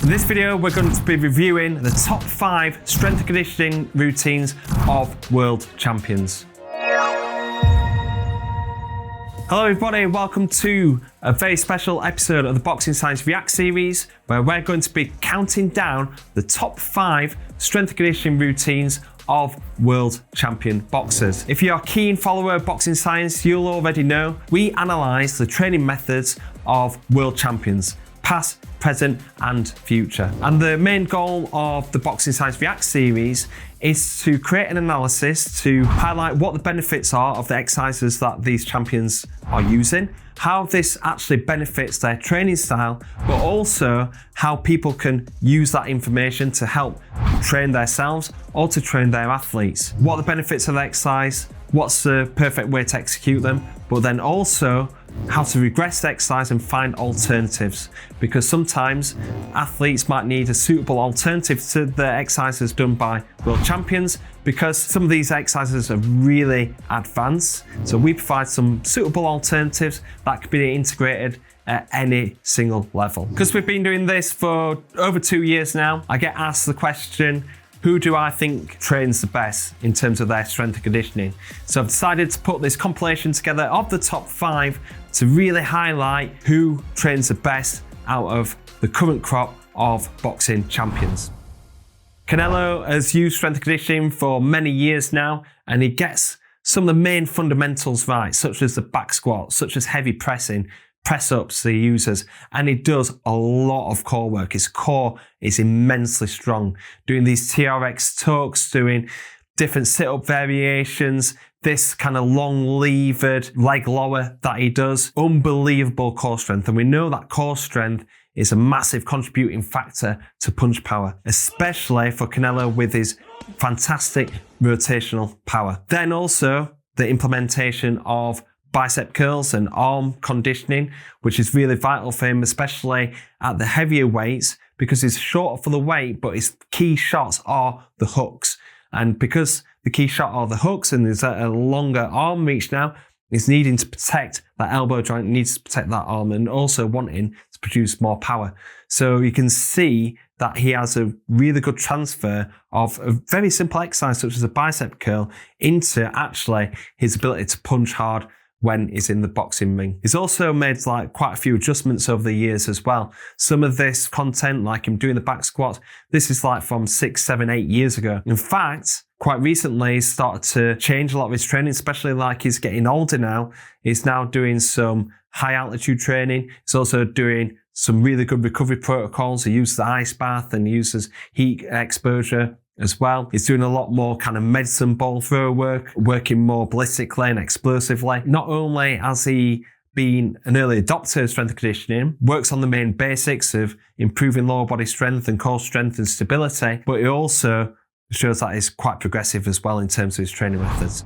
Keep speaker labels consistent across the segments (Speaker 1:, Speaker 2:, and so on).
Speaker 1: In this video, we're going to be reviewing the top 5 strength and conditioning routines of world champions. Hello everybody, welcome to a very special episode of the Boxing Science React series, where we're going to be counting down the top 5 strength and conditioning routines of world champion boxers. If you're a keen follower of Boxing Science, you'll already know we analyse the training methods of world champions, past, present and future. And the main goal of the Boxing Science React series is to create an analysis to highlight what the benefits are of the exercises that these champions are using, how this actually benefits their training style, but also how people can use that information to help train themselves or to train their athletes. What are the benefits of the exercise, what's the perfect way to execute them, but then also how to regress the exercise and find alternatives, because sometimes athletes might need a suitable alternative to the exercises done by world champions, because some of these exercises are really advanced. So we provide some suitable alternatives that can be integrated at any single level. Because we've been doing this for over 2 years now, I get asked the question, who do I think trains the best in terms of their strength and conditioning? So I've decided to put this compilation together of the top 5 to really highlight who trains the best out of the current crop of boxing champions. Canelo has used strength and conditioning for many years now, and he gets some of the main fundamentals right, such as the back squat, such as heavy pressing, press-ups he uses, and he does a lot of core work. His core is immensely strong, doing these TRX tucks, doing different sit-up variations, this kind of long levered leg lower that he does. Unbelievable core strength, and we know that core strength is a massive contributing factor to punch power, especially for Canelo with his fantastic rotational power. Then also the implementation of bicep curls and arm conditioning, which is really vital for him, especially at the heavier weights, because he's shorter for the weight, but his key shots are the hooks. And because the key shot are the hooks and there's a longer arm reach now, he's needing to protect that elbow joint, needs to protect that arm, and also wanting to produce more power. So you can see that he has a really good transfer of a very simple exercise such as a bicep curl into actually his ability to punch hard when he's in the boxing ring. He's also made quite a few adjustments over the years as well. Some of this content, like him doing the back squat, this is from 6, 7, 8 years ago. In fact, quite recently he's started to change a lot of his training, especially he's getting older now. He's now doing some high altitude training. He's also doing some really good recovery protocols. He uses the ice bath and uses heat exposure as well. He's doing a lot more kind of medicine ball throw work, working more ballistically and explosively. Not only has he been an early adopter of strength and conditioning, works on the main basics of improving lower body strength and core strength and stability, but he also shows that he's quite progressive as well in terms of his training methods.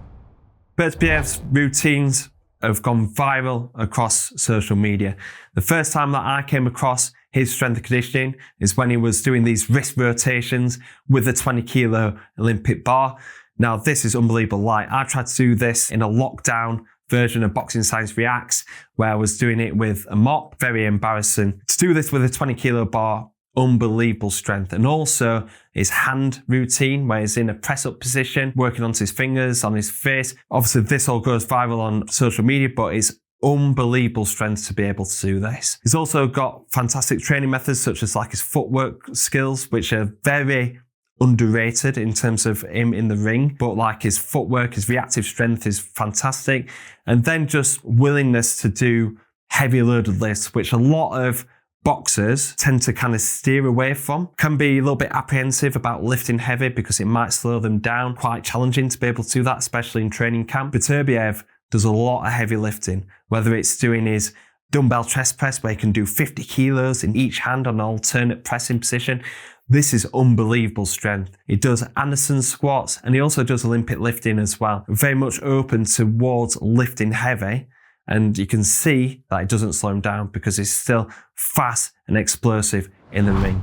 Speaker 1: Beterbiev's routines have gone viral across social media. The first time that I came across his strength and conditioning is when he was doing these wrist rotations with a 20 kilo Olympic bar. Now this is unbelievable. I tried to do this in a lockdown version of Boxing Science Reacts, where I was doing it with a mop. Very embarrassing. To do this with a 20 kilo bar, unbelievable strength. And also his hand routine, where he's in a press-up position, working onto his fingers, on his face. Obviously this all goes viral on social media, but it's unbelievable strength to be able to do this. He's also got fantastic training methods such as his footwork skills, which are very underrated in terms of him in the ring, but his footwork, his reactive strength is fantastic. And then just willingness to do heavy loaded lifts, which a lot of boxers tend to kind of steer away from. Can be a little bit apprehensive about lifting heavy because it might slow them down. Quite challenging to be able to do that, especially in training camp. Beterbiev does a lot of heavy lifting, whether it's doing his dumbbell chest press where he can do 50 kilos in each hand on an alternate pressing position. This is unbelievable strength. He does Anderson squats and he also does Olympic lifting as well. Very much open towards lifting heavy, and you can see that it doesn't slow him down because he's still fast and explosive in the ring.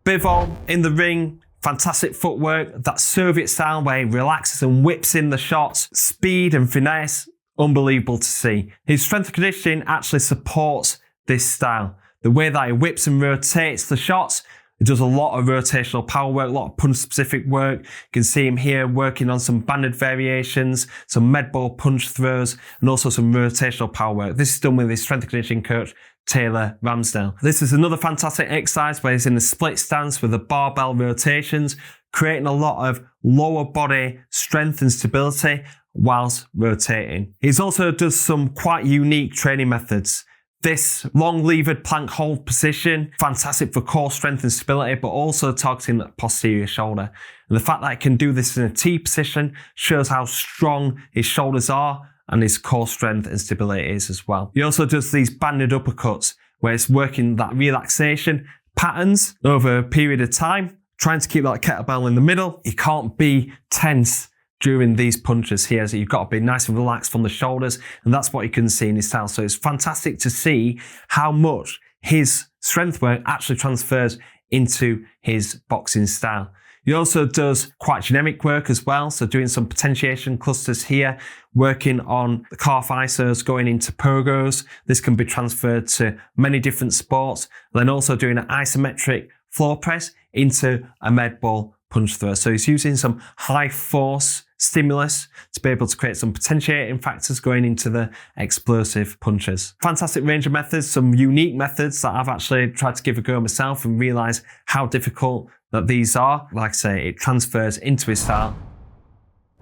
Speaker 1: Bivol in the ring, fantastic footwork, that Soviet style where he relaxes and whips in the shots, speed and finesse, unbelievable to see. His strength and conditioning actually supports this style the way that he whips and rotates the shots. He does a lot of rotational power work, a lot of punch-specific work. You can see him here working on some banded variations, some med ball punch throws, and also some rotational power work. This is done with his strength and conditioning coach, Taylor Ramsdale. This is another fantastic exercise where he's in a split stance with the barbell rotations, creating a lot of lower body strength and stability whilst rotating. He's also does some quite unique training methods. This long levered plank hold position, fantastic for core strength and stability, but also targeting the posterior shoulder. And the fact that he can do this in a T position shows how strong his shoulders are and his core strength and stability is as well. He also does these banded uppercuts, where it's working that relaxation patterns over a period of time, trying to keep that kettlebell in the middle. He can't be tense during these punches here, so you've got to be nice and relaxed from the shoulders, and that's what you can see in his style. So it's fantastic to see how much his strength work actually transfers into his boxing style. He also does quite generic work as well, so doing some potentiation clusters here, working on the calf isos, going into pogos. This can be transferred to many different sports. And then also doing an isometric floor press into a med ball punch throw. So he's using some high force stimulus to be able to create some potentiating factors going into the explosive punches. Fantastic range of methods, some unique methods that I've actually tried to give a go myself and realize how difficult that these are. Like I say, it transfers into his style.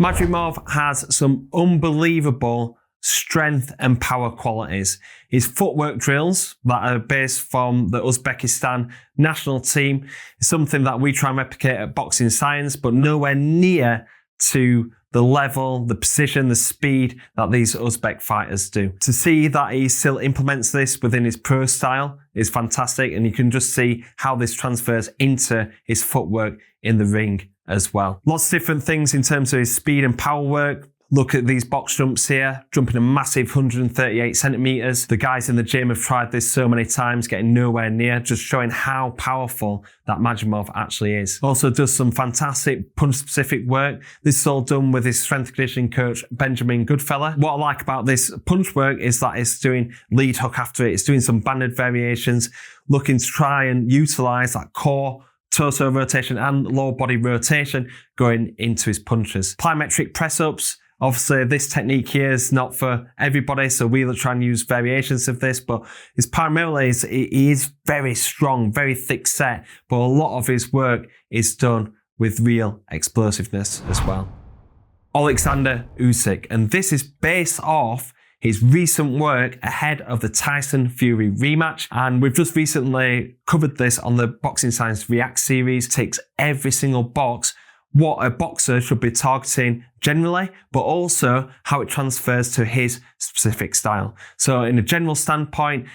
Speaker 1: Madrimov has some unbelievable strength and power qualities. His footwork drills that are based from the Uzbekistan national team is something that we try and replicate at Boxing Science, but nowhere near to the level, the precision, the speed that these Uzbek fighters do. To see that he still implements this within his pro style is fantastic, and you can just see how this transfers into his footwork in the ring as well. Lots of different things in terms of his speed and power work. Look at these box jumps here, jumping a massive 138 centimeters. The guys in the gym have tried this so many times, getting nowhere near, just showing how powerful that Madrimov actually is. Also does some fantastic punch-specific work. This is all done with his strength conditioning coach, Benjamin Goodfellow. What I like about this punch work is that it's doing lead hook after it. It's doing some banded variations, looking to try and utilize that core torso rotation and lower body rotation going into his punches. Plyometric press-ups. Obviously, this technique here is not for everybody, so we'll try and use variations of this, but it's primarily, he is very strong, very thick set, but a lot of his work is done with real explosiveness as well. Oleksandr Usyk, and this is based off his recent work ahead of the Tyson Fury rematch, and we've just recently covered this on the Boxing Science React series. Takes every single box what a boxer should be targeting generally, but also how it transfers to his specific style. So in a general standpoint,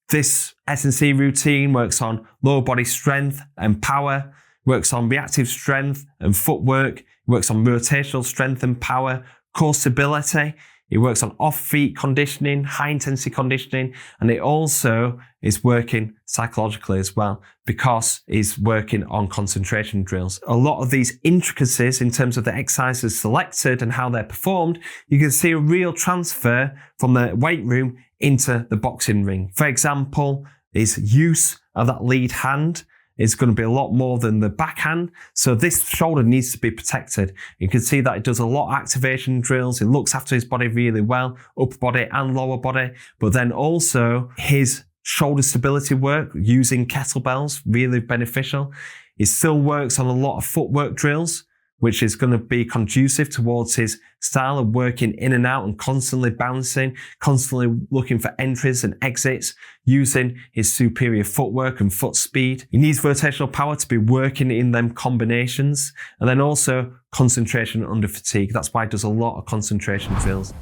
Speaker 1: this S&C routine works on lower body strength and power, works on reactive strength and footwork, works on rotational strength and power, core stability. It works on off-feet conditioning, high-intensity conditioning, and it also is working psychologically as well because it's working on concentration drills. A lot of these intricacies in terms of the exercises selected and how they're performed, you can see a real transfer from the weight room into the boxing ring. For example, his use of that lead hand is going to be a lot more than the backhand. So this shoulder needs to be protected. You can see that it does a lot of activation drills. It looks after his body really well, upper body and lower body. But then also his shoulder stability work using kettlebells, really beneficial. He still works on a lot of footwork drills, which is going to be conducive towards his style of working in and out and constantly bouncing, constantly looking for entries and exits, using his superior footwork and foot speed. He needs rotational power to be working in them combinations, and then also concentration under fatigue. That's why he does a lot of concentration drills.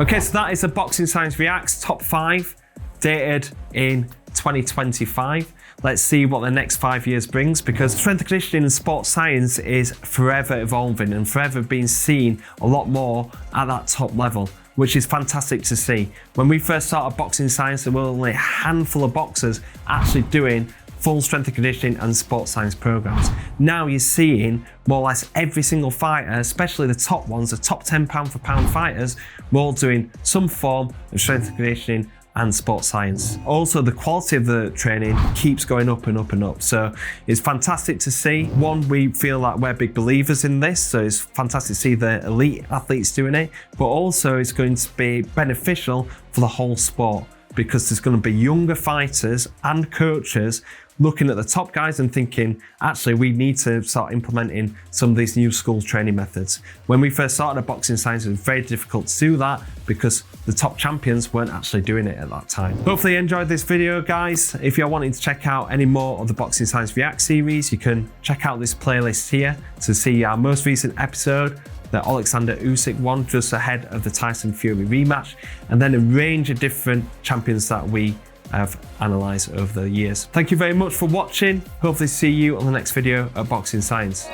Speaker 1: Okay, so that is the Boxing Science Reacts top 5, dated in 2025. Let's see what the next 5 years brings, because strength and conditioning and sports science is forever evolving and forever being seen a lot more at that top level, which is fantastic to see. When we first started Boxing Science, there were only a handful of boxers actually doing full strength and conditioning and sports science programs. Now you're seeing more or less every single fighter, especially the top ones, the top 10 pound for pound fighters, we're all doing some form of strength and conditioning and sports science. Also, the quality of the training keeps going up and up and up. So it's fantastic to see. One, we feel like we're big believers in this, so it's fantastic to see the elite athletes doing it, but also it's going to be beneficial for the whole sport, because there's going to be younger fighters and coaches looking at the top guys and thinking, actually, we need to start implementing some of these new school training methods. When we first started at Boxing Science, it was very difficult to do that because the top champions weren't actually doing it at that time. Hopefully you enjoyed this video, guys. If you're wanting to check out any more of the Boxing Science React series, you can check out this playlist here to see our most recent episode, the Oleksandr Usyk one, just ahead of the Tyson Fury rematch, and then a range of different champions that we have analysed over the years. Thank you very much for watching. Hopefully see you on the next video at Boxing Science.